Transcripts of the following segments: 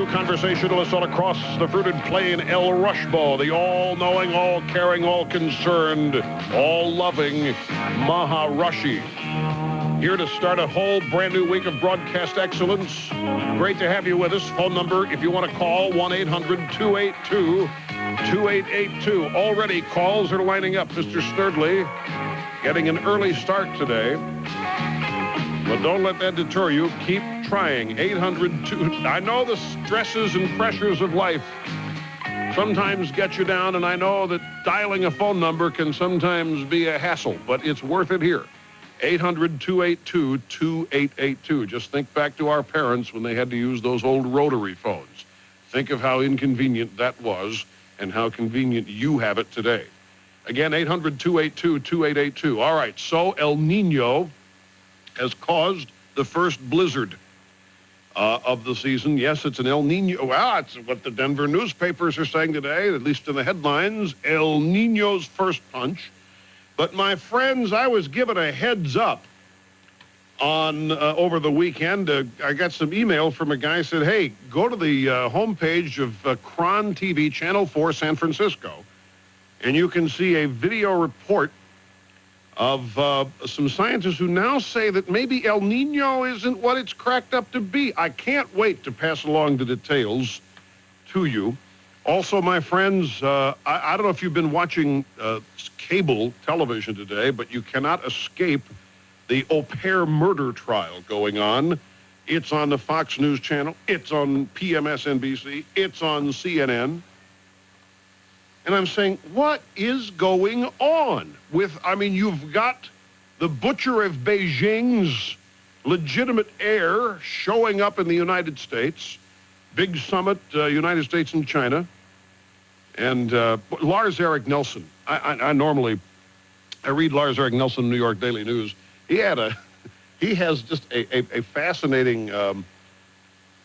Conversationalists all across the fruited plain, El Rushbo, the all-knowing, all-caring, all-concerned, all-loving Maharishi. Here to start a whole brand new week of broadcast excellence. Great to have you with us. Phone number, if you want to call, 1-800-282-2882. Already calls are lining up. Mr. Sturdley getting an early start today. But don't let that deter you. Keep trying. 800-2... I know the stresses and pressures of life sometimes get you down, and I know that dialing a phone number can sometimes be a hassle, but it's worth it here. 800-282-2882. Just think back to our parents when they had to use those old rotary phones. Think of how inconvenient that was and how convenient you have it today. Again, 800-282-2882. All right, so El Nino has caused the first blizzard of the season. Yes, it's an El Nino. Well, it's what the Denver newspapers are saying today, at least in the headlines, El Nino's first punch. But my friends, I was given a heads up on over the weekend. I got some email from a guy who said, hey, go to the homepage of Cron TV, Channel 4, San Francisco, and you can see a video report of some scientists who now say that maybe El Nino isn't what it's cracked up to be. I can't wait to pass along the details to you. Also, my friends, I don't know if you've been watching cable television today, but you cannot escape the au pair murder trial going on. It's on the Fox News channel. It's on PMSNBC. It's on CNN. And I'm saying, what is going on with, you've got the butcher of Beijing's legitimate heir showing up in the United States, big summit, United States and China, and Lars Eric Nelson. I normally read Lars Eric Nelson, New York Daily News. He has just a fascinating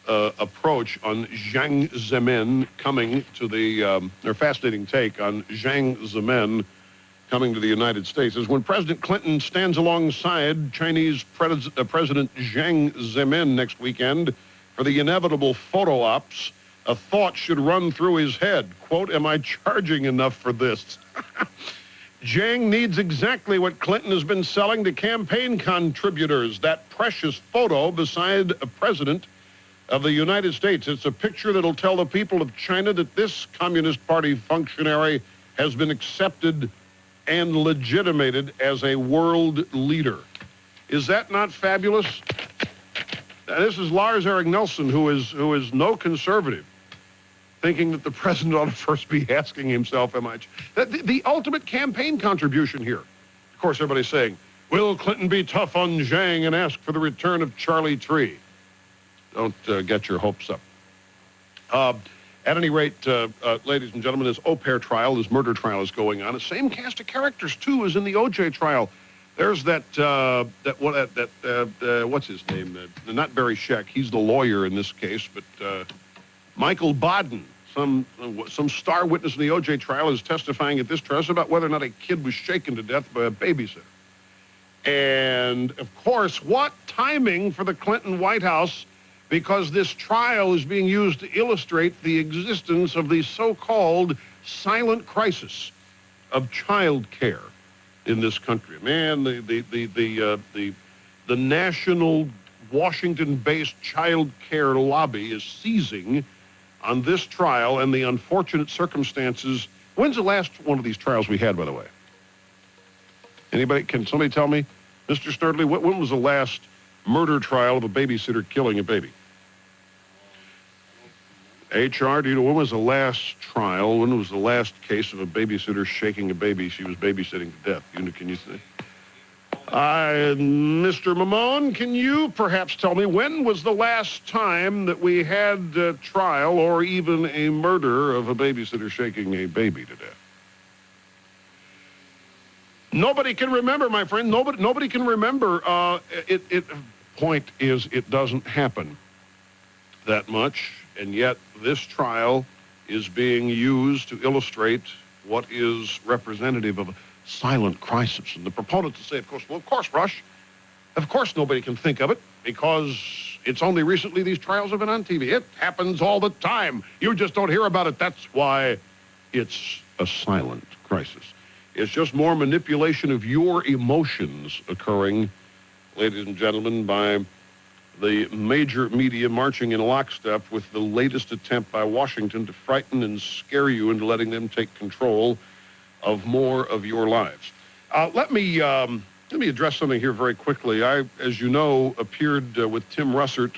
approach on Jiang Zemin coming to the, or fascinating take on Jiang Zemin coming to the United States, is when President Clinton stands alongside Chinese President Jiang Zemin next weekend for the inevitable photo ops, a thought should run through his head. Quote, am I charging enough for this? Jiang needs exactly what Clinton has been selling to campaign contributors, that precious photo beside a president of the United States. It's a picture that'll tell the people of China that this Communist Party functionary has been accepted and legitimated as a world leader. Is that not fabulous? This is Lars Eric Nelson, who is no conservative, thinking that the president ought to first be asking himself, the ultimate campaign contribution here. Of course, everybody's saying, will Clinton be tough on Jiang and ask for the return of Charlie Tree? Don't get your hopes up. At any rate, ladies and gentlemen, this au pair trial, this murder trial is going on. The same cast of characters, too, as in the O.J. trial. There's what's his name? Not Barry Scheck. He's the lawyer in this case, but Michael Bodden, some star witness in the O.J. trial, is testifying at this trial about whether or not a kid was shaken to death by a babysitter. And, of course, what timing for the Clinton White House, because this trial is being used to illustrate the existence of the so-called silent crisis of child care in this country. Man, the national Washington-based child care lobby is seizing on this trial and the unfortunate circumstances. When's the last one of these trials we had, by the way? Anybody? Can somebody tell me? Mr. Sturdley, when was the last murder trial of a babysitter killing a baby? HR, do you know when was the last trial? When was the last case of a babysitter shaking a baby she was babysitting to death? Can you say? Mr. Mamone, can you perhaps tell me when was the last time that we had a trial or even a murder of a babysitter shaking a baby to death? Nobody can remember, my friend. Nobody can remember. Point is, it doesn't happen that much, and yet this trial is being used to illustrate what is representative of a silent crisis. And the proponents will say, of course, Rush, of course nobody can think of it because it's only recently these trials have been on TV. It happens all the time. You just don't hear about it. That's why it's a silent crisis. It's just more manipulation of your emotions occurring, ladies and gentlemen, by the major media marching in lockstep with the latest attempt by Washington to frighten and scare you into letting them take control of more of your lives. Let me address something here very quickly. I, as you know, appeared with Tim Russert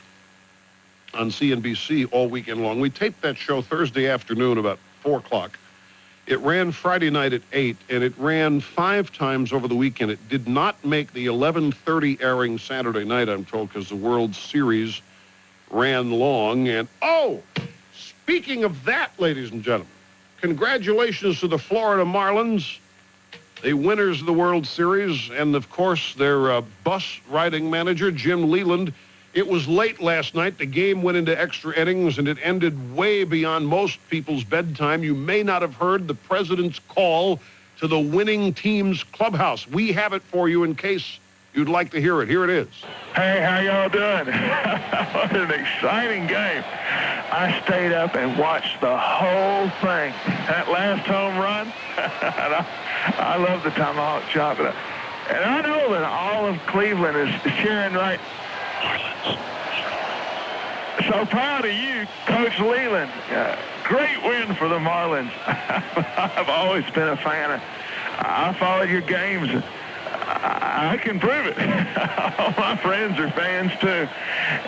on CNBC all weekend long. We taped that show Thursday afternoon about 4 o'clock. It ran Friday night at 8, and it ran 5 times over the weekend. It did not make the 11:30 airing Saturday night, I'm told, because the World Series ran long. And, speaking of that, ladies and gentlemen, congratulations to the Florida Marlins, the winners of the World Series, and, of course, their bus riding manager, Jim Leland. It was late last night. The game went into extra innings, and it ended way beyond most people's bedtime. You may not have heard the president's call to the winning team's clubhouse. We have it for you in case you'd like to hear it. Here it is. Hey, how y'all doing? What an exciting game. I stayed up and watched the whole thing. That last home run, I love the tomahawk chop. And I know that all of Cleveland is cheering right. Marlins. So proud of you, Coach Leland. Great win for the Marlins. I've always been a fan. I followed your games. I can prove it. All my friends are fans, too.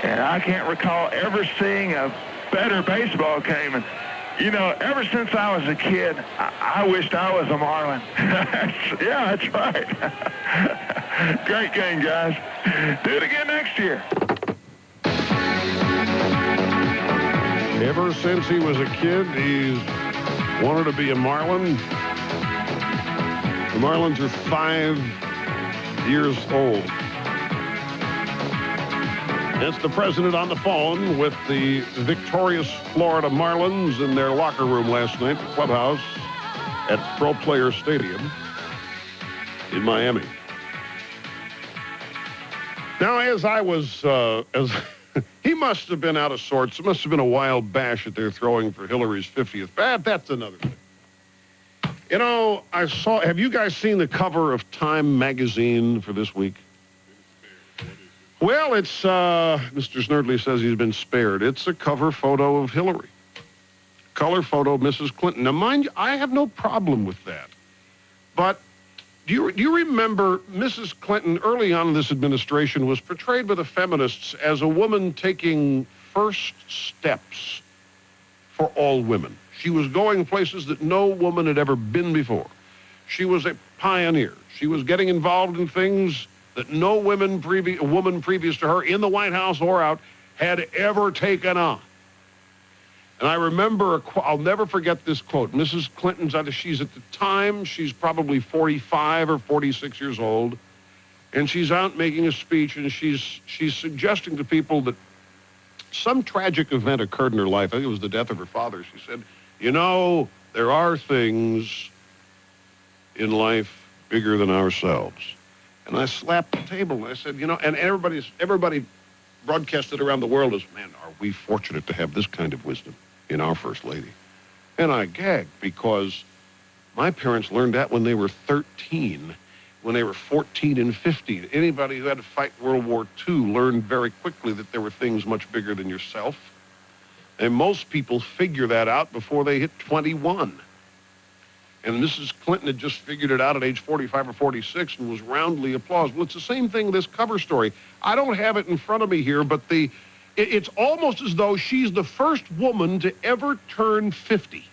And I can't recall ever seeing a better baseball game. And, you know, ever since I was a kid, I wished I was a Marlin. Yeah, that's right. Great game, guys. Do it again next year. Ever since he was a kid, he's wanted to be a Marlin. The Marlins are 5 years old. That's the president on the phone with the victorious Florida Marlins in their locker room last night, the clubhouse at Pro Player Stadium in Miami. Now, as I was, he must have been out of sorts. It must have been a wild bash that they're throwing for Hillary's 50th. But that's another thing. You know, have you guys seen the cover of Time magazine for this week? Well, it's, Mr. Snerdley says he's been spared. It's a cover photo of Hillary. Color photo of Mrs. Clinton. Now, mind you, I have no problem with that. But do you remember Mrs. Clinton early on in this administration was portrayed by the feminists as a woman taking first steps for all women. She was going places that no woman had ever been before. She was a pioneer. She was getting involved in things that no woman previous to her in the White House or out had ever taken on. And I remember, I'll never forget this quote. Mrs. Clinton's, she's at the time, she's probably 45 or 46 years old, and she's out making a speech, and she's suggesting to people that some tragic event occurred in her life. I think it was the death of her father. She said, you know, there are things in life bigger than ourselves. And I slapped the table and I said, you know, and everybody broadcasted around the world as, man, are we fortunate to have this kind of wisdom in our First Lady. And I gagged because my parents learned that when they were 13, when they were 14 and 15. Anybody who had to fight World War II learned very quickly that there were things much bigger than yourself. And most people figure that out before they hit 21. And Mrs. Clinton had just figured it out at age 45 or 46 and was roundly applauded. Well, it's the same thing with this cover story. I don't have it in front of me here, but it's almost as though she's the first woman to ever turn 50.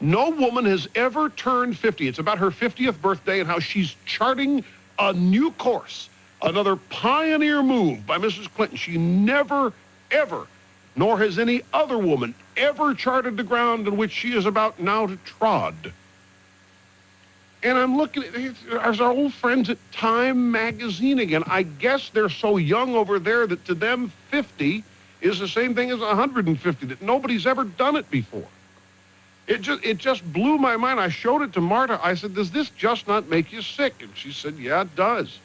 No woman has ever turned 50. It's about her 50th birthday and how she's charting a new course, another pioneer move by Mrs. Clinton. She never, ever, nor has any other woman ever charted the ground in which she is about now to trod. And I'm looking at our old friends at Time magazine again. I guess they're so young over there that to them 50 is the same thing as 150, that nobody's ever done it before. It just blew my mind. I showed it to Marta. I said, does this just not make you sick? And she said, yeah, it does.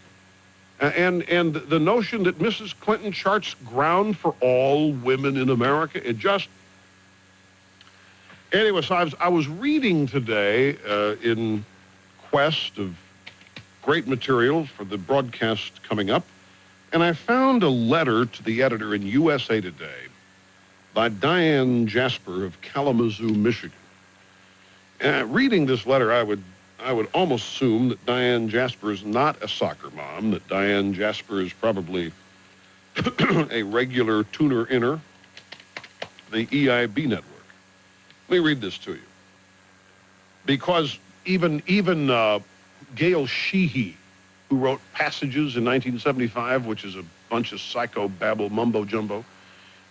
And the notion that Mrs. Clinton charts ground for all women in America, it just... Anyway, so I was reading today in quest of great material for the broadcast coming up, and I found a letter to the editor in USA Today by Diane Jasper of Kalamazoo, Michigan. Reading this letter, I would almost assume that Diane Jasper is not a soccer mom, that Diane Jasper is probably a regular tuner-inner, the EIB network. Let me read this to you. Because even Gail Sheehy, who wrote Passages in 1975, which is a bunch of psycho-babble mumbo-jumbo,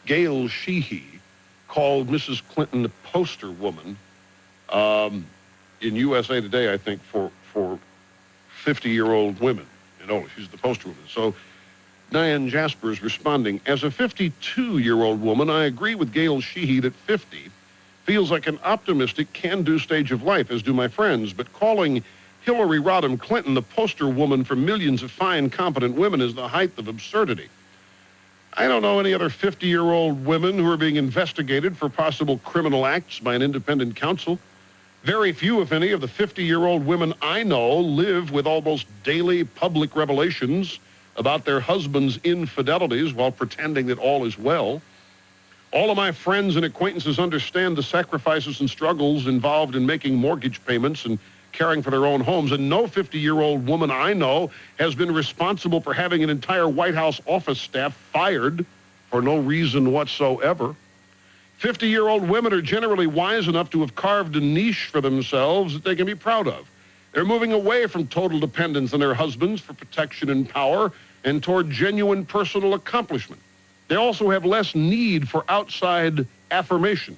Gail Sheehy called Mrs. Clinton a poster woman in USA Today, I think, for 50-year-old women. You know, she's the poster woman. So Diane Jasper is responding, as a 52-year-old woman, I agree with Gail Sheehy that 50 feels like an optimistic, can-do stage of life, as do my friends, but calling Hillary Rodham Clinton the poster woman for millions of fine, competent women is the height of absurdity. I don't know any other 50-year-old women who are being investigated for possible criminal acts by an independent counsel. Very few, if any, of the 50-year-old women I know live with almost daily public revelations about their husbands' infidelities while pretending that all is well. All of my friends and acquaintances understand the sacrifices and struggles involved in making mortgage payments and caring for their own homes, and no 50-year-old woman I know has been responsible for having an entire White House office staff fired for no reason whatsoever. 50-year-old women are generally wise enough to have carved a niche for themselves that they can be proud of. They're moving away from total dependence on their husbands for protection and power and toward genuine personal accomplishment. They also have less need for outside affirmation.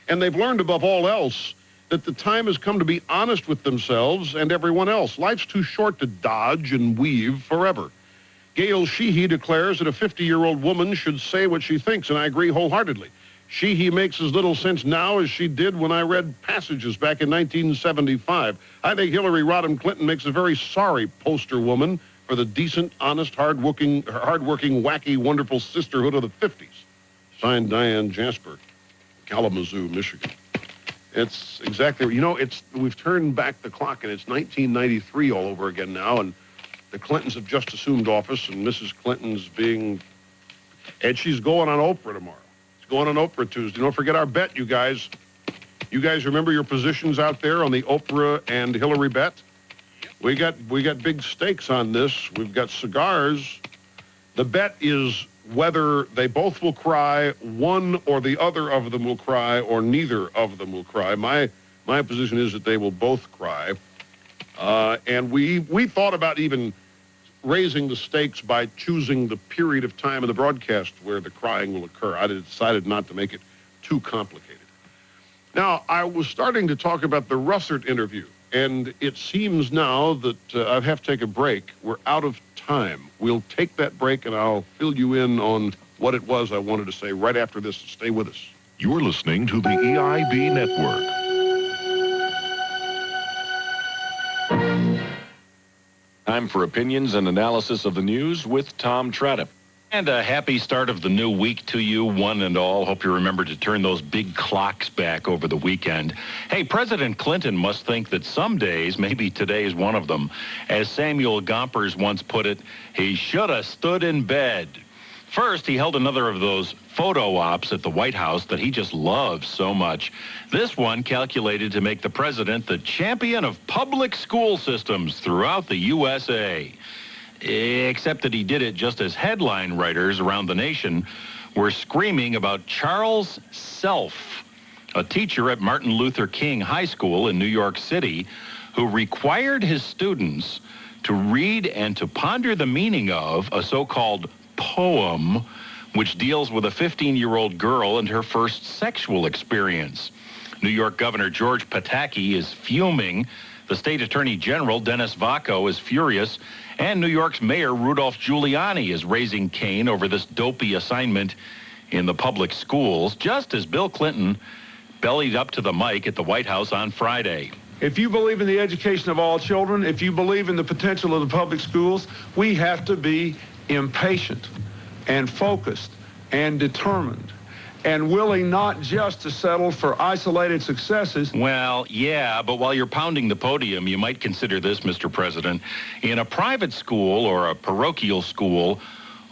And they've learned above all else that the time has come to be honest with themselves and everyone else. Life's too short to dodge and weave forever. Gail Sheehy declares that a 50-year-old woman should say what she thinks, and I agree wholeheartedly. Sheehy makes as little sense now as she did when I read Passages back in 1975. I think Hillary Rodham Clinton makes a very sorry poster woman for the decent, honest, hard-working, wacky, wonderful sisterhood of the 50s. Signed, Diane Jasper, Kalamazoo, Michigan. It's exactly, we've turned back the clock, and it's 1993 all over again now, and the Clintons have just assumed office, and Mrs. Clinton's and she's going on Oprah tomorrow. She's going on Oprah Tuesday. Don't forget our bet, you guys. You guys remember your positions out there on the Oprah and Hillary bet? We got big stakes on this. We've got cigars. The bet is whether they both will cry, one or the other of them will cry, or neither of them will cry. My position is that they will both cry. And we thought about even raising the stakes by choosing the period of time in the broadcast where the crying will occur. I decided not to make it too complicated. Now, I was starting to talk about the Russert interview, and it seems now that I have to take a break. We're out of time. We'll take that break, and I'll fill you in on what it was I wanted to say right after this. Stay with us. You're listening to the EIB Network. Time for opinions and analysis of the news with Tom Tradip. And a happy start of the new week to you, one and all. Hope you remember to turn those big clocks back over the weekend. Hey, President Clinton must think that some days, maybe today is one of them, as Samuel Gompers once put it, he should have stood in bed. First, he held another of those photo ops at the White House that he just loves so much. This one calculated to make the president the champion of public school systems throughout the USA. Except that he did it just as headline writers around the nation were screaming about Charles Self, A teacher at Martin Luther King High School in New York City who required his students to read and to ponder the meaning of a so-called poem which deals with a 15-year-old girl and her first sexual experience. New York Governor George Pataki is fuming. The state attorney general, Dennis Vacco, is furious. And New York's mayor, Rudolph Giuliani, is raising Cain over this dopey assignment in the public schools, just as Bill Clinton bellied up to the mic at the White House on Friday. If you believe in the education of all children, if you believe in the potential of the public schools, we have to be impatient and focused and determined and willing not just to settle for isolated successes. Well, yeah, but while you're pounding the podium, you might consider this, Mr. President. In a private school or a parochial school,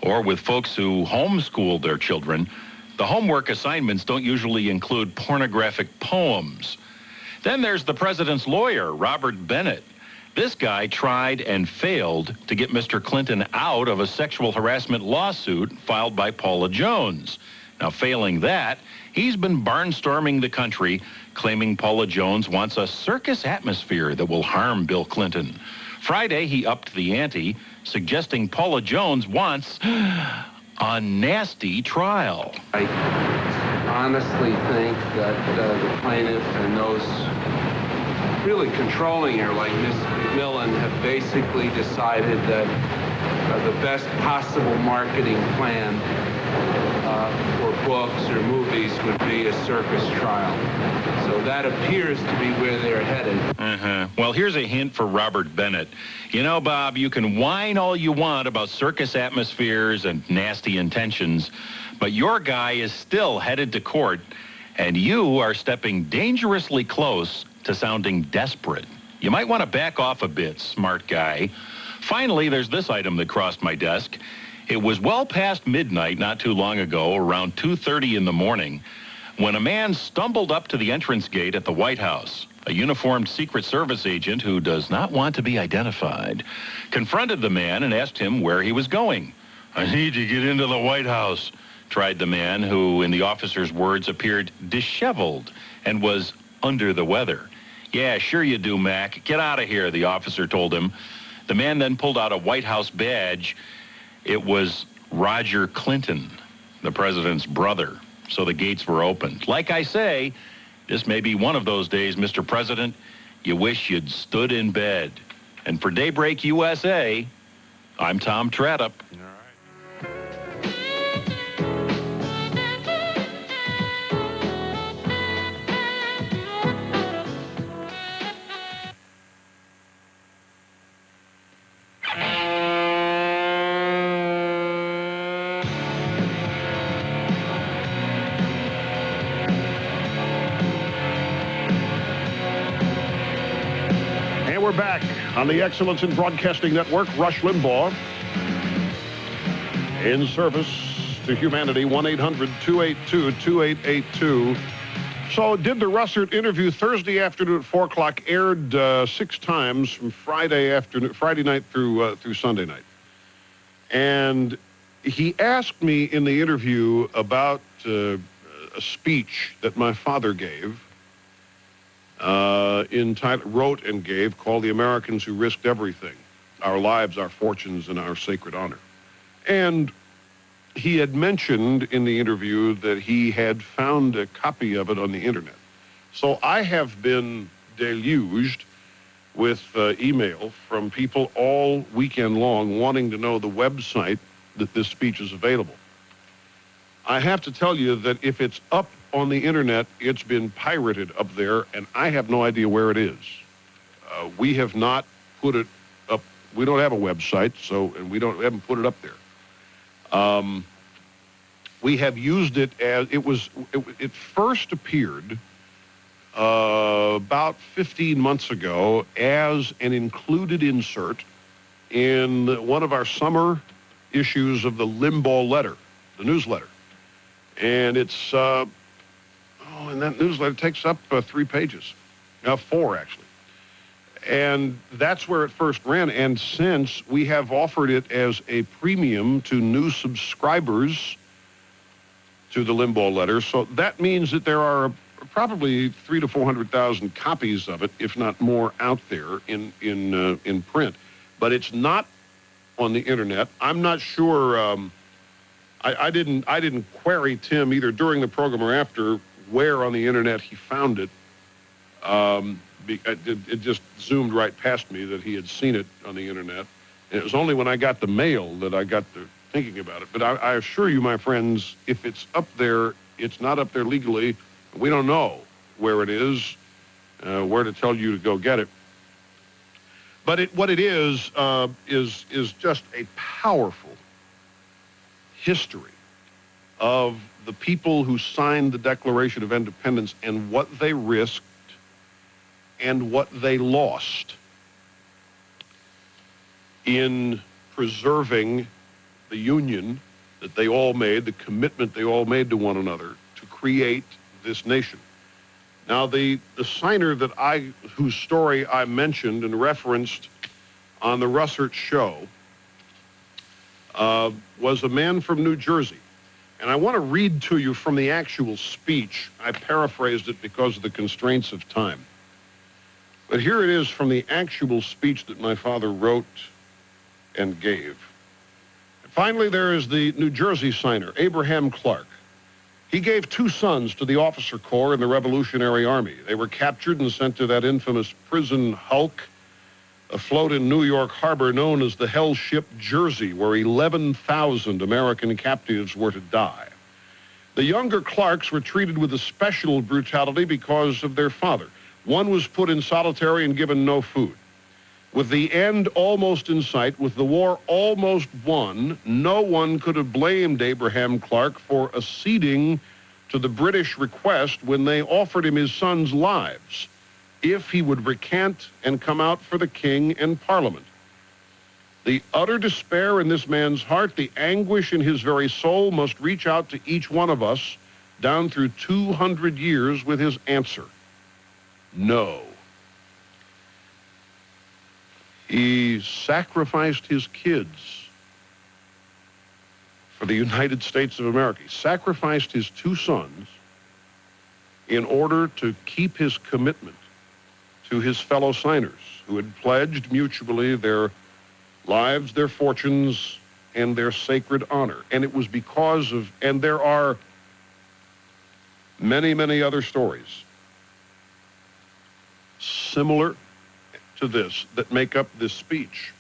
or with folks who homeschool their children, the homework assignments don't usually include pornographic poems. Then there's the president's lawyer, Robert Bennett. This guy tried and failed to get Mr. Clinton out of a sexual harassment lawsuit filed by Paula Jones. Now, failing that, he's been barnstorming the country, claiming Paula Jones wants a circus atmosphere that will harm Bill Clinton. Friday, he upped the ante, suggesting Paula Jones wants a nasty trial. I honestly think that the plaintiff and those really controlling her, like Ms. McMillan, have basically decided that the best possible marketing plan for books or movies would be a circus trial. So that appears to be where they're headed. Well, here's a hint for Robert Bennett. You know, Bob, you can whine all you want about circus atmospheres and nasty intentions, but your guy is still headed to court, and you are stepping dangerously close to sounding desperate. You might want to back off a bit, smart guy. Finally, there's this item that crossed my desk. It was well past midnight not too long ago, around 2:30 in the morning, when a man stumbled up to the entrance gate at the White House. A uniformed Secret Service agent who does not want to be identified confronted the man and asked him where he was going. "I need to get into the White House," tried the man, who, in the officer's words, appeared disheveled and was under the weather. "Yeah, sure you do, Mac. Get out of here," the officer told him. The man then pulled out a White House badge. It was Roger Clinton, the president's brother. So the gates were opened. Like I say, this may be one of those days, Mr. President, you wish you'd stood in bed. And for Daybreak USA, I'm Tom Tradup. We're back on the Excellence in Broadcasting Network. Rush Limbaugh in service to humanity. 1-800-282-2882. So did the Russert interview Thursday afternoon at 4 o'clock, aired 6 times from Friday night through Sunday night. And he asked me in the interview about a speech that my father gave, wrote and gave, called "The Americans Who Risked Everything, Our Lives, Our Fortunes, and Our Sacred Honor." And he had mentioned in the interview that he had found a copy of it on the internet. So I have been deluged with email from people all weekend long wanting to know the website that this speech is available. I have to tell you that if it's up on the internet, it's been pirated up there, and I have no idea where it is. We have not put it up. We don't have a website, and we haven't put it up there. We have used it as it first appeared about 15 months ago as an included insert in one of our summer issues of the Limbaugh letter, the newsletter. And it's, and that newsletter takes up 3 pages, 4 actually. And that's where it first ran. And since we have offered it as a premium to new subscribers to the Limbaugh letter, so that means that there are probably 300,000 to 400,000 copies of it, if not more, out there in print. But it's not on the internet. I'm not sure. I didn't query Tim either during the program or after where on the internet he found it. It just zoomed right past me that he had seen it on the internet. And it was only when I got the mail that I got to thinking about it. But I assure you, my friends, if it's up there, it's not up there legally. We don't know where it is, where to tell you to go get it. But what it is just a powerful history of the people who signed the Declaration of Independence and what they risked and what they lost in preserving the union that they all made, the commitment they all made to one another to create this nation. Now, the signer whose story I mentioned and referenced on the Russert show was a man from New Jersey. And I want to read to you from the actual speech. I paraphrased it because of the constraints of time. But here it is from the actual speech that my father wrote and gave. Finally, there is the New Jersey signer, Abraham Clark. He gave 2 sons to the officer corps in the Revolutionary Army. They were captured and sent to that infamous prison hulk afloat in New York Harbor known as the Hell Ship Jersey, where 11,000 American captives were to die. The younger Clarks were treated with a special brutality because of their father. One was put in solitary and given no food. With the end almost in sight, with the war almost won, no one could have blamed Abraham Clark for acceding to the British request when they offered him his sons' lives if he would recant and come out for the king and Parliament. The utter despair in this man's heart, the anguish in his very soul must reach out to each one of us down through 200 years with his answer: no. He sacrificed his kids for the United States of America. He sacrificed his 2 sons in order to keep his commitment to his fellow signers who had pledged mutually their lives, their fortunes, and their sacred honor. And it was because of, and there are many, many other stories similar to this that make up this speech,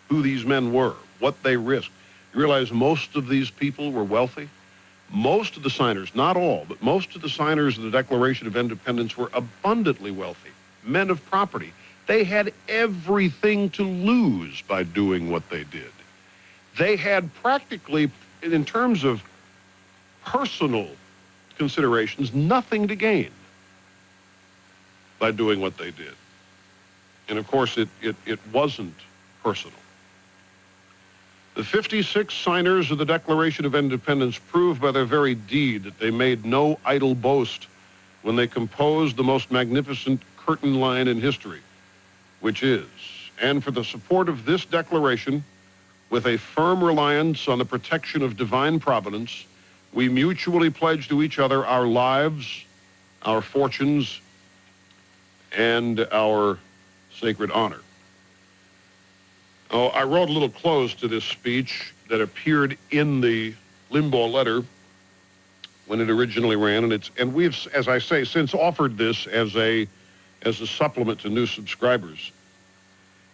who these men were, what they risked. You realize most of these people were wealthy? Most of the signers, not all, but most of the signers of the Declaration of Independence were abundantly wealthy, men of property. They had everything to lose by doing what they did. They had practically, in terms of personal considerations, nothing to gain by doing what they did. And of course, it wasn't personal. The 56 signers of the Declaration of Independence proved by their very deed that they made no idle boast when they composed the most magnificent curtain line in history, which is, and for the support of this declaration, with a firm reliance on the protection of divine providence, we mutually pledge to each other our lives, our fortunes, and our sacred honor. Oh, I wrote a little close to this speech that appeared in the Limbaugh letter when it originally ran, and we've, as I say, since offered this as a supplement to new subscribers.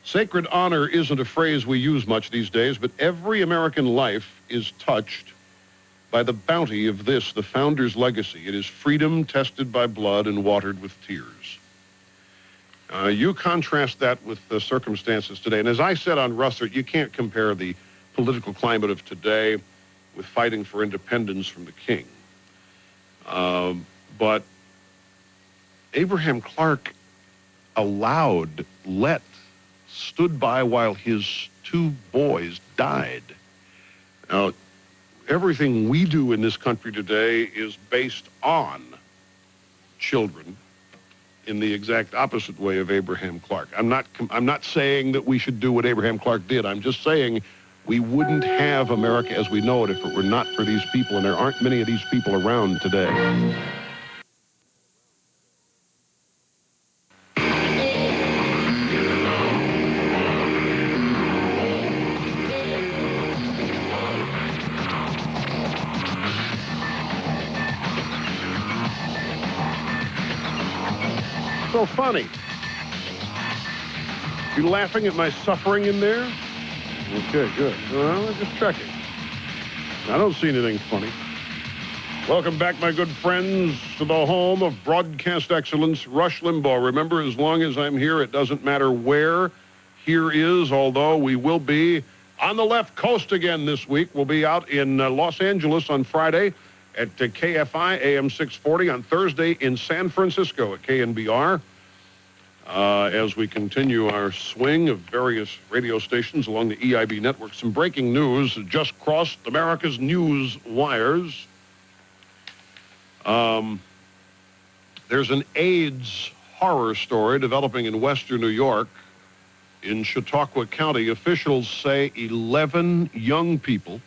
Sacred honor isn't a phrase we use much these days, but every American life is touched by the bounty of this, the founder's legacy. It is freedom tested by blood and watered with tears. You contrast that with the circumstances today. And as I said on Russert, you can't compare the political climate of today with fighting for independence from the king. But Abraham Clark stood by while his 2 boys died. Now, everything we do in this country today is based on children in the exact opposite way of Abraham Clark. I'm not saying that we should do what Abraham Clark did. I'm just saying we wouldn't have America as we know it if it were not for these people, and there aren't many of these people around today. so funny? You laughing at my suffering in there? Okay, good. Well, I'm just checking. I don't see anything funny. Welcome back, my good friends, to the home of broadcast excellence, Rush Limbaugh. Remember, as long as I'm here, it doesn't matter where here is, although we will be on the left coast again this week. We'll be out in Los Angeles on Friday at KFI AM 640, on Thursday in San Francisco at KNBR. As we continue our swing of various radio stations along the EIB network, some breaking news just crossed America's news wires. There's an AIDS horror story developing in western New York. In Chautauqua County, officials say 11 young people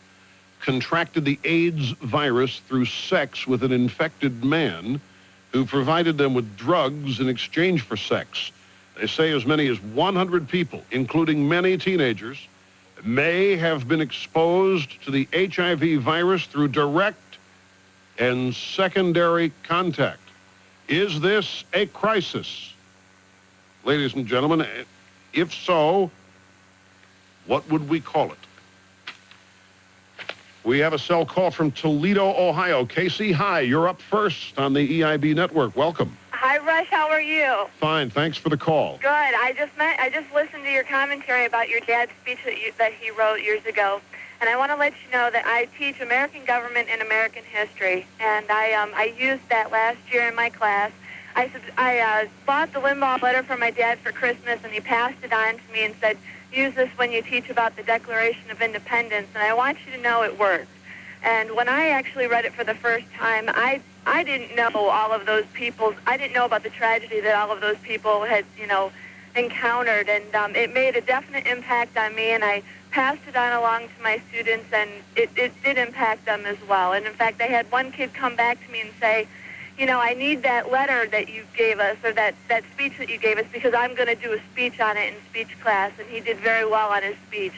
contracted the AIDS virus through sex with an infected man who provided them with drugs in exchange for sex. They say as many as 100 people, including many teenagers, may have been exposed to the HIV virus through direct and secondary contact. Is this a crisis? Ladies and gentlemen, if so, what would we call it? We have a cell call from Toledo, Ohio. Casey, hi, you're up first on the EIB network. Welcome. Hi, Rush. How are you? Fine. Thanks for the call. Good. I just listened to your commentary about your dad's speech that he wrote years ago, and I want to let you know that I teach American government and American history, and I used that last year in my class. I bought the Limbaugh letter for my dad for Christmas, and he passed it on to me and said, use this when you teach about the Declaration of Independence, and I want you to know it worked. And when I actually read it for the first time, I didn't know all of those people. I didn't know about the tragedy that all of those people had, encountered, and it made a definite impact on me, and I passed it on along to my students, and it did impact them as well. And in fact, I had one kid come back to me and say, I need that letter that you gave us, or that speech that you gave us, because I'm going to do a speech on it in speech class, and he did very well on his speech.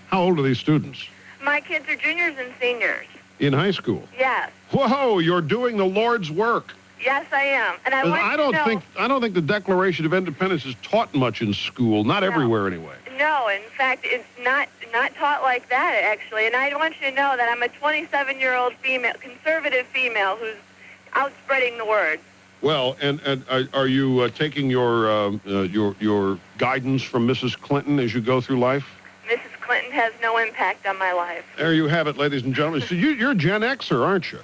How old are these students? My kids are juniors and seniors. In high school? Yes. Whoa, you're doing the Lord's work. Yes, I am. And I don't think the Declaration of Independence is taught much in school, not everywhere anyway. No, in fact, it's not taught like that, actually. And I want you to know that I'm a 27-year-old female, conservative female, who's out spreading the word. Well, and are you taking your guidance from Mrs. Clinton as you go through life? Mrs. Clinton has no impact on my life. There you have it, ladies and gentlemen. So you're Gen Xer, aren't you?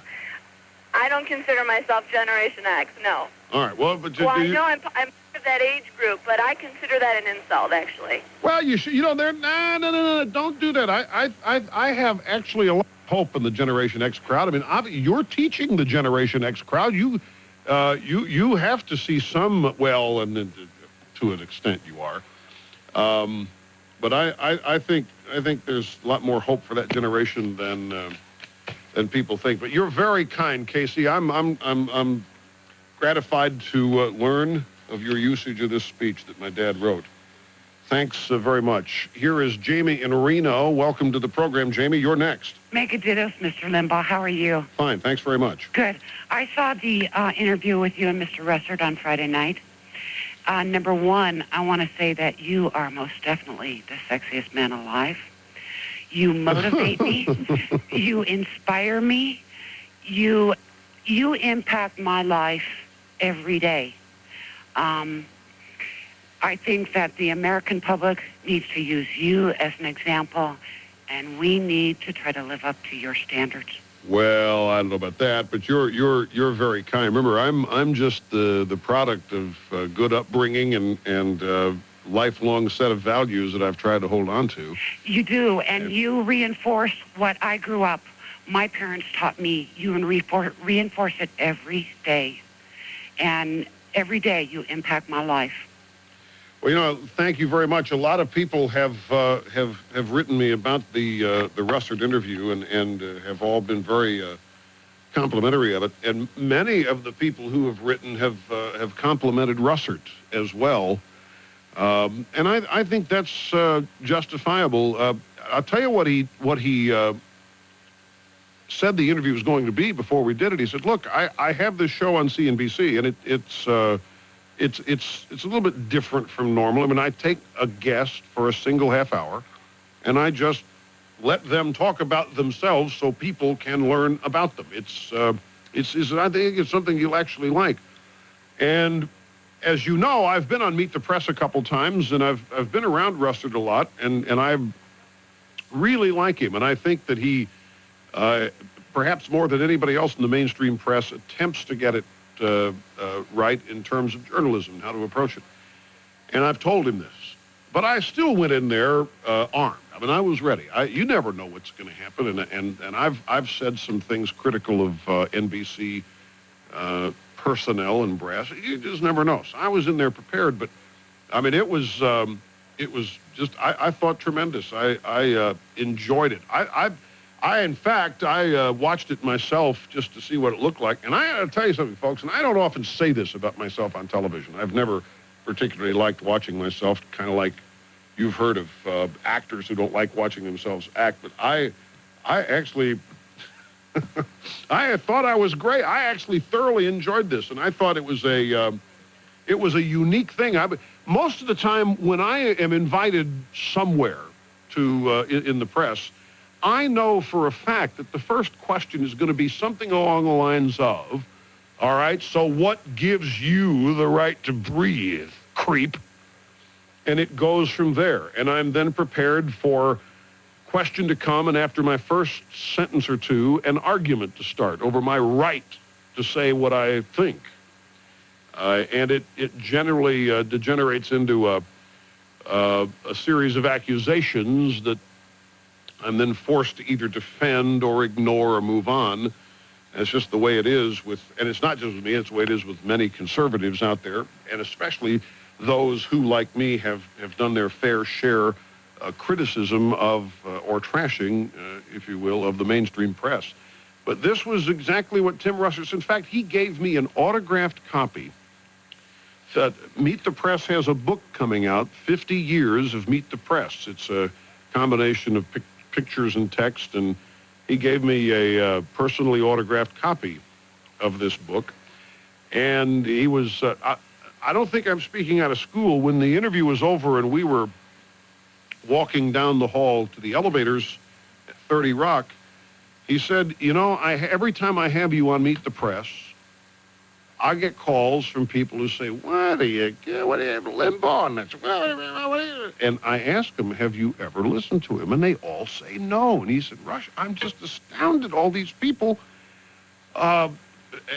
I don't consider myself Generation X, no. All right. Well, but I know I'm part of that age group, but I consider that an insult, actually. Well, you should. No. Don't do that. I have actually a lot of hope in the Generation X crowd. I mean, you're teaching the Generation X crowd. You have to see some. Well, and to an extent, you are. But I think there's a lot more hope for that generation than people think. But you're very kind, Casey. I'm gratified to learn of your usage of this speech that my dad wrote. Thanks very much. Here is Jamie in Reno. Welcome to the program, Jamie. You're next. Megadittos, Mr. Limbaugh. How are you? Fine. Thanks very much. Good. I saw the interview with you and Mr. Russert on Friday night. Number one, I want to say that you are most definitely the sexiest man alive. You motivate me. You inspire me. You impact my life every day. I think that the American public needs to use you as an example, and we need to try to live up to your standards. Well, I don't know about that, but you're very kind. Remember, I'm just the product of good upbringing and lifelong set of values that I've tried to hold on to. You do, and you reinforce what I grew up. My parents taught me. You reinforce it every day, and every day you impact my life. Well, thank you very much. A lot of people have written me about the Russert interview and have all been very complimentary of it. And many of the people who have written have complimented Russert as well. And I think that's justifiable. I'll tell you what he said the interview was going to be before we did it. He said, "Look, I have this show on CNBC, and it's a little bit different from normal. I mean, I take a guest for a single half hour, and I just let them talk about themselves so people can learn about them. I think it's something you'll actually like. And as you know, I've been on Meet the Press a couple times, and I've been around Russert a lot, and I really like him. And I think that he, perhaps more than anybody else in the mainstream press, attempts to get it right in terms of journalism, how to approach it. And I've told him this. But I still went in there armed. I mean, I was ready. You never know what's going to happen, and I've said some things critical of NBC personnel and brass. You just never know. So I was in there prepared, but I mean, it was just I thought tremendous. I enjoyed it. In fact, I watched it myself just to see what it looked like. And I got to tell you something, folks, and I don't often say this about myself on television. I've never particularly liked watching myself, kind of like you've heard of actors who don't like watching themselves act. But I actually, I thought I was great. I actually thoroughly enjoyed this, and I thought it was a unique thing. Most of the time when I am invited somewhere to in the press, I know for a fact that the first question is going to be something along the lines of, all right, so what gives you the right to breathe, creep? And it goes from there. And I'm then prepared for question to come, and after my first sentence or two, an argument to start over my right to say what I think. And it generally degenerates into a series of accusations that I'm then forced to either defend or ignore or move on. It's just the way it is and it's not just with me, it's the way it is with many conservatives out there, and especially those who, like me, have done their fair share criticism of, or trashing, if you will, of the mainstream press. But this was exactly what Tim Russert, in fact, he gave me an autographed copy. Meet the Press has a book coming out, 50 Years of Meet the Press. It's a combination of pictures and text, and he gave me a personally autographed copy of this book. And he was, I don't think I'm speaking out of school. When the interview was over and we were walking down the hall to the elevators at 30 Rock, he said, you know, every time I have you on Meet the Press, I get calls from people who say, what are you, Limbaugh? And that's, and I ask them, have you ever listened to him? And they all say no. And he said, Rush, I'm just astounded, all these people. And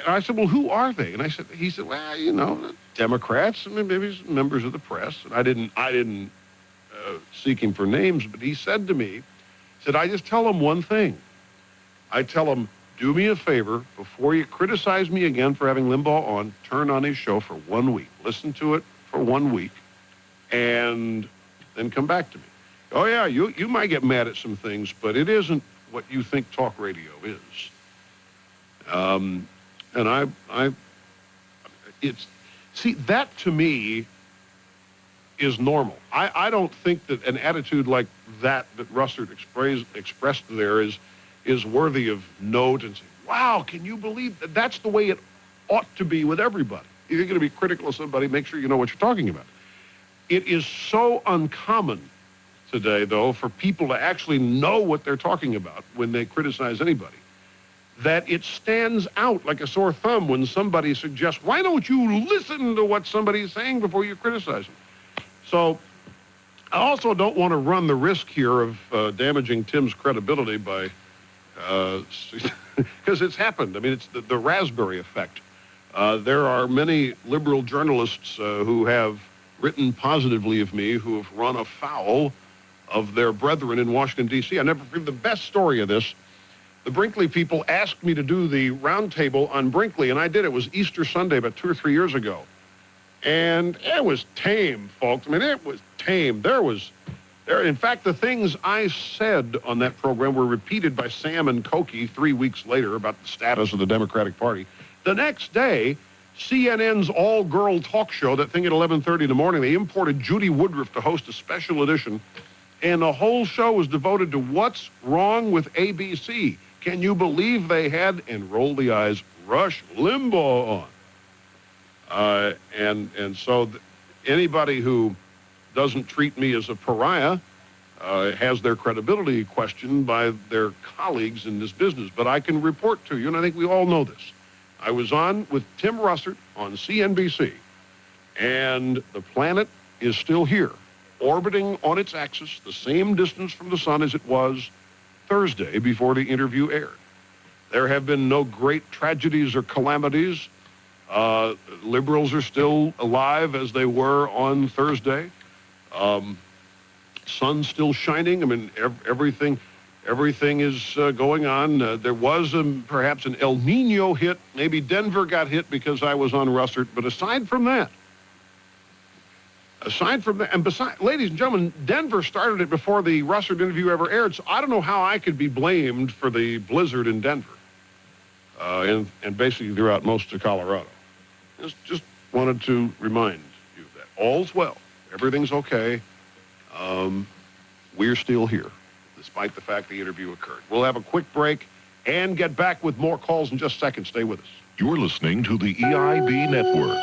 I said, well, who are they? And he said, well, you know, Democrats, and maybe some members of the press. And I didn't seek him for names, but he said to me, I just tell them one thing. I tell them, do me a favor, before you criticize me again for having Limbaugh on, turn on his show for 1 week. Listen to it for 1 week, and then come back to me. Oh, yeah, you might get mad at some things, but it isn't what you think talk radio is. And see, that to me is normal. I don't think that an attitude like that Russert expressed there is worthy of note and say, wow, can you believe that? That's the way it ought to be with everybody. If you're going to be critical of somebody, make sure you know what you're talking about. It is so uncommon today, though, for people to actually know what they're talking about when they criticize anybody, that it stands out like a sore thumb when somebody suggests, why don't you listen to what somebody's saying before you criticize them? So I also don't want to run the risk here of damaging Tim's credibility by because it's happened. I mean, it's the raspberry effect. There are many liberal journalists who have written positively of me who have run afoul of their brethren in Washington, D.C. I never forget the best story of this. The Brinkley people asked me to do the roundtable on Brinkley, and I did. It was Easter Sunday about 2 or 3 years ago. And it was tame, folks. I mean, it was tame. In fact, the things I said on that program were repeated by Sam and Cokie 3 weeks later about the status of the Democratic Party. The next day, CNN's all-girl talk show, that thing at 11:30 in the morning, they imported Judy Woodruff to host a special edition, and the whole show was devoted to what's wrong with ABC. Can you believe they had, and roll the eyes, Rush Limbaugh And so anybody who doesn't treat me as a pariah has their credibility questioned by their colleagues in this business. But I can report to you, and I think we all know this. I was on with Tim Russert on CNBC, and the planet is still here, orbiting on its axis, the same distance from the sun as it was Thursday before the interview aired. There have been no great tragedies or calamities. Liberals are still alive as they were on Thursday. Sun's still shining. I mean, everything is going on. There was perhaps an El Nino hit. Maybe Denver got hit because I was on Russert. But aside from that, and besides, ladies and gentlemen, Denver started it before the Russert interview ever aired, so I don't know how I could be blamed for the blizzard in Denver and basically throughout most of Colorado. Just wanted to remind you that all's well. Everything's okay. We're still here, despite the fact the interview occurred. We'll have a quick break and get back with more calls in just a second. Stay with us. You're listening to the EIB Network.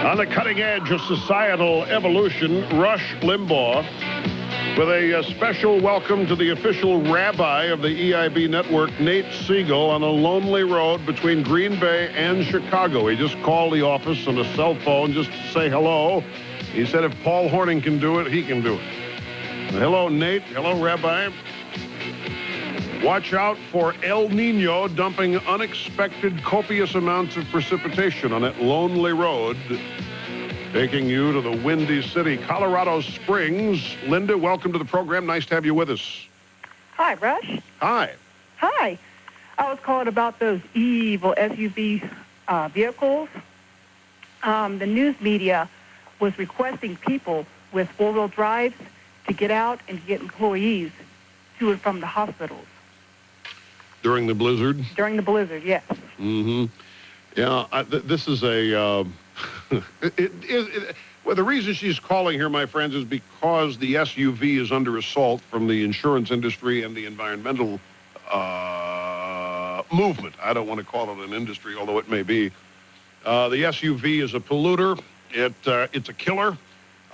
On the cutting edge of societal evolution, Rush Limbaugh with a special welcome to the official rabbi of the EIB network, Nate Siegel, on a lonely road between Green Bay and Chicago. He just called the office on a cell phone just to say hello. He said if Paul Horning can do it, he can do it. Hello, Nate. Hello, Rabbi. Watch out for El Nino dumping unexpected copious amounts of precipitation on that lonely road, taking you to the Windy City, Colorado Springs. Linda, welcome to the program. Nice to have you with us. Hi, Rush. Hi. Hi. I was calling about those evil SUV vehicles. The news media was requesting people with four-wheel drives to get out and to get employees to and from the hospitals. During the blizzard? During the blizzard, yes. Mm-hmm. Yeah, this is a... well, the reason she's calling here, my friends, is because the SUV is under assault from the insurance industry and the environmental movement. I don't want to call it an industry, although it may be. The SUV is a polluter. It's a killer.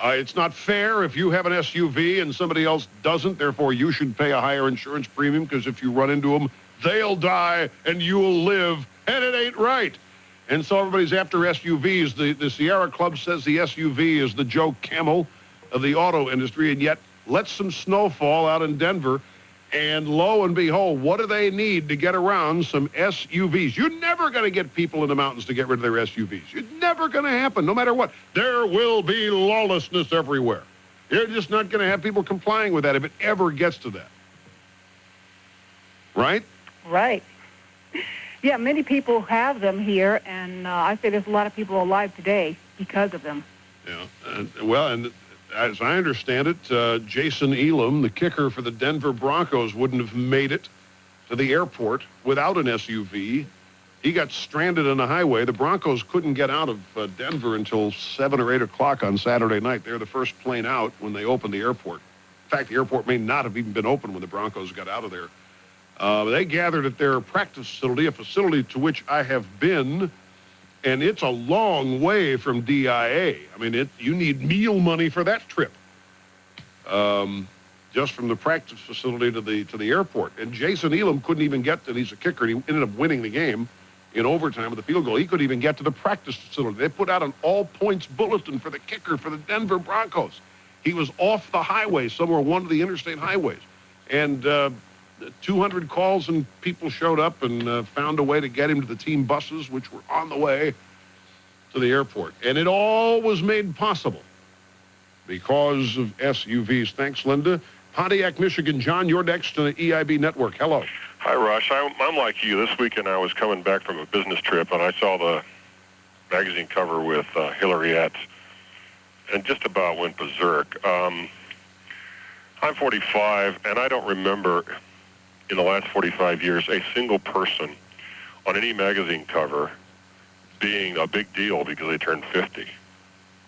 It's not fair if you have an SUV and somebody else doesn't. Therefore, you should pay a higher insurance premium because if you run into them, they'll die and you'll live, and it ain't right. And so everybody's after SUVs. The Sierra Club says the SUV is the Joe Camel of the auto industry, and yet let some snow fall out in Denver, and lo and behold, what do they need to get around some SUVs? You're never going to get people in the mountains to get rid of their SUVs. It's never going to happen, no matter what. There will be lawlessness everywhere. You're just not going to have people complying with that if it ever gets to that. Right? Right. Yeah, many people have them here, and I say there's a lot of people alive today because of them. Yeah. And as I understand it, Jason Elam, the kicker for the Denver Broncos, wouldn't have made it to the airport without an SUV. He got stranded on the highway. The Broncos couldn't get out of Denver until 7 or 8 o'clock on Saturday night. They were the first plane out when they opened the airport. In fact, the airport may not have even been open when the Broncos got out of there. They gathered at their practice facility, a facility to which I have been, and it's a long way from DIA. I mean, you need meal money for that trip, just from the practice facility to the airport. And Jason Elam couldn't even get to, he's a kicker, and he ended up winning the game in overtime with a field goal. He couldn't even get to the practice facility. They put out an all-points bulletin for the kicker for the Denver Broncos. He was off the highway, somewhere one of the interstate highways. And 200 calls and people showed up and found a way to get him to the team buses, which were on the way to the airport. And it all was made possible because of SUVs. Thanks, Linda. Pontiac, Michigan. John, you're next on the EIB network. Hello. Hi, Rush. I'm like you. This weekend I was coming back from a business trip, and I saw the magazine cover with Hillary and just about went berserk. I'm 45, and I don't remember in the last 45 years a single person on any magazine cover being a big deal because they turned 50.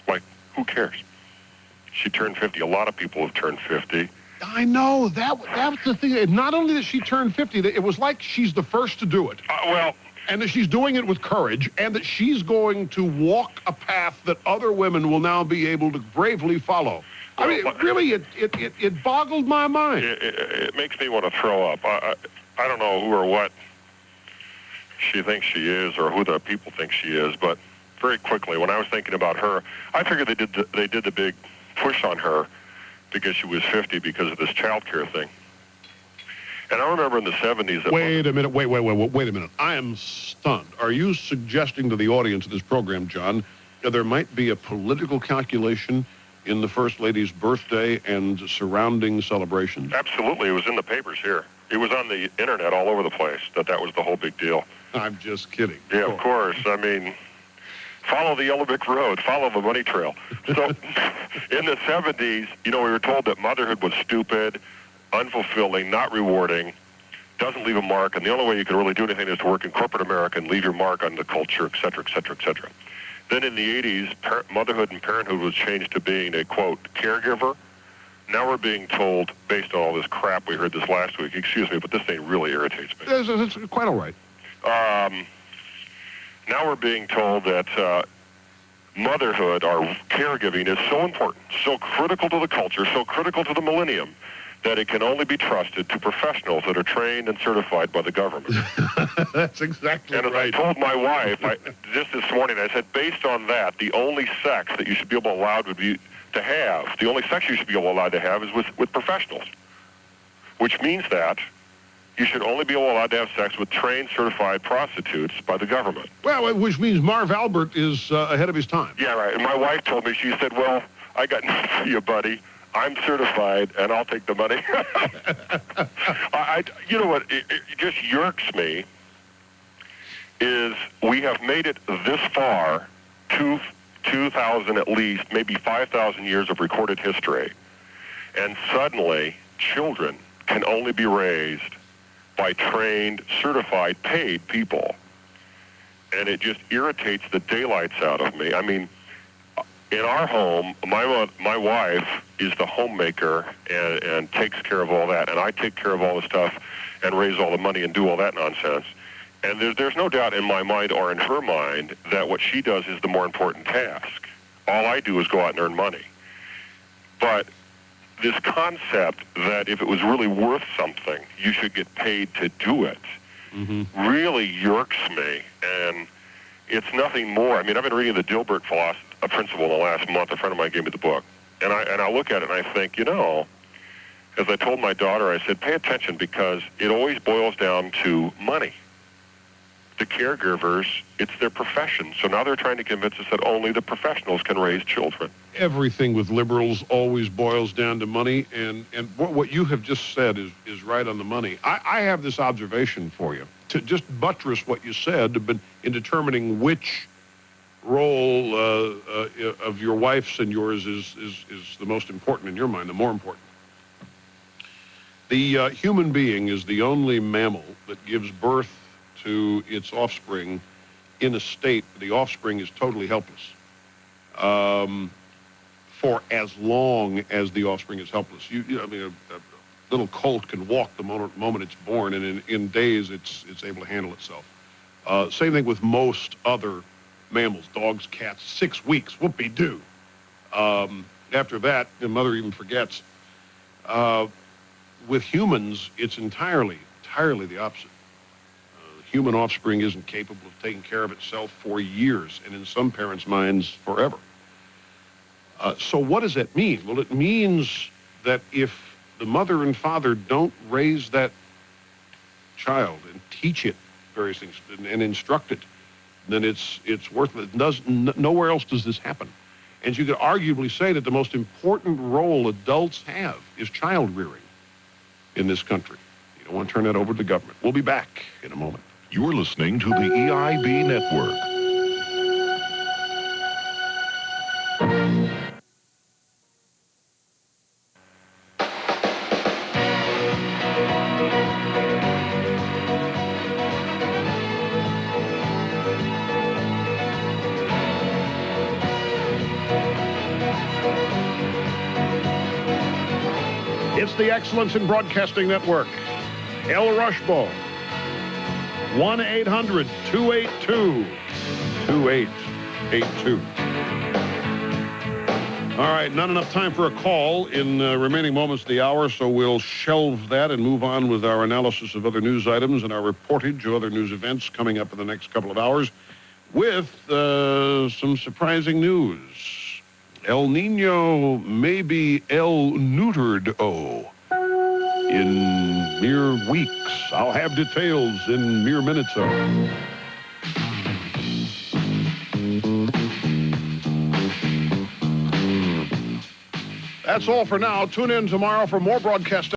Like, who cares? She turned 50. A lot of people have turned 50. I know. That was the thing. Not only that she turned 50, it was like she's the first to do it. Well, and that she's doing it with courage, and that she's going to walk a path that other women will now be able to bravely follow. I mean, really, it boggled my mind. It makes me want to throw up. I don't know who or what she thinks she is or who the people think she is, but very quickly, when I was thinking about her, I figured they did the big push on her because she was 50 because of this child care thing. And I remember in the 70s... Wait a minute. Wait a minute. I am stunned. Are you suggesting to the audience of this program, John, that there might be a political calculation in the First Lady's birthday and surrounding celebrations? Absolutely. It was in the papers here. It was on the internet all over the place that was the whole big deal. I'm just kidding. Yeah, of course. I mean, follow the Yellow Brick Road. Follow the money trail. So in the 70s, we were told that motherhood was stupid, unfulfilling, not rewarding, doesn't leave a mark, and the only way you can really do anything is to work in corporate America and leave your mark on the culture, et cetera, et cetera, et cetera. Then in the 80s, motherhood and parenthood was changed to being a, quote, caregiver. Now we're being told, based on all this crap we heard this last week, excuse me, but this thing really irritates me. It's quite all right. Now we're being told that motherhood or caregiving is so important, so critical to the culture, so critical to the millennium, that it can only be trusted to professionals that are trained and certified by the government. That's exactly right. And as I told my wife, just this morning, I said, based on that, the only sex that you should be allowed to have, the only sex you should be allowed to have is with professionals, which means that you should only be allowed to have sex with trained, certified prostitutes by the government. Well, which means Marv Albert is ahead of his time. Yeah, right. And my wife told me, she said, well, I got news for you, buddy. I'm certified, and I'll take the money. You know what? It just yerks me is we have made it this far, 2,000 at least, maybe 5,000 years of recorded history, and suddenly children can only be raised by trained, certified, paid people. And it just irritates the daylights out of me. I mean, in our home, my wife is the homemaker and takes care of all that, and I take care of all the stuff and raise all the money and do all that nonsense. And there's no doubt in my mind or in her mind that what she does is the more important task. All I do is go out and earn money. But this concept that if it was really worth something, you should get paid to do it, really yerks me. And it's nothing more. I mean, I've been reading the Dilbert principle in the last month. A friend of mine gave me the book. And I look at it and I think, as I told my daughter, I said, pay attention because it always boils down to money. The caregivers, it's their profession. So now they're trying to convince us that only the professionals can raise children. Everything with liberals always boils down to money, and what you have just said is right on the money. I have this observation for you to just buttress what you said, but in determining which role of your wife's and yours is the most important in your mind, the more important. The human being is the only mammal that gives birth to its offspring in a state the offspring is totally helpless for as long as the offspring is helpless. I mean, a little colt can walk the moment it's born, and in days it's able to handle itself. Same thing with most other mammals, dogs, cats, 6 weeks, whoopee-doo. After that, the mother even forgets. With humans, it's entirely the opposite. Human offspring isn't capable of taking care of itself for years, and in some parents' minds, forever. So what does that mean? Well, it means that if the mother and father don't raise that child and teach it various things and instruct it, then it's worthless. Nowhere else does this happen. And you could arguably say that the most important role adults have is child rearing in this country. You don't want to turn that over to the government. We'll be back in a moment. You're listening to the EIB Network. It's the Excellence in Broadcasting Network. El Rushbo. 1-800-282-2882. All right, not enough time for a call in remaining moments of the hour, so we'll shelve that and move on with our analysis of other news items and our reportage of other news events coming up in the next couple of hours with some surprising news. El Nino may be El Neutered-O in mere weeks. I'll have details in mere minutes-o. That's all for now. Tune in tomorrow for more broadcast.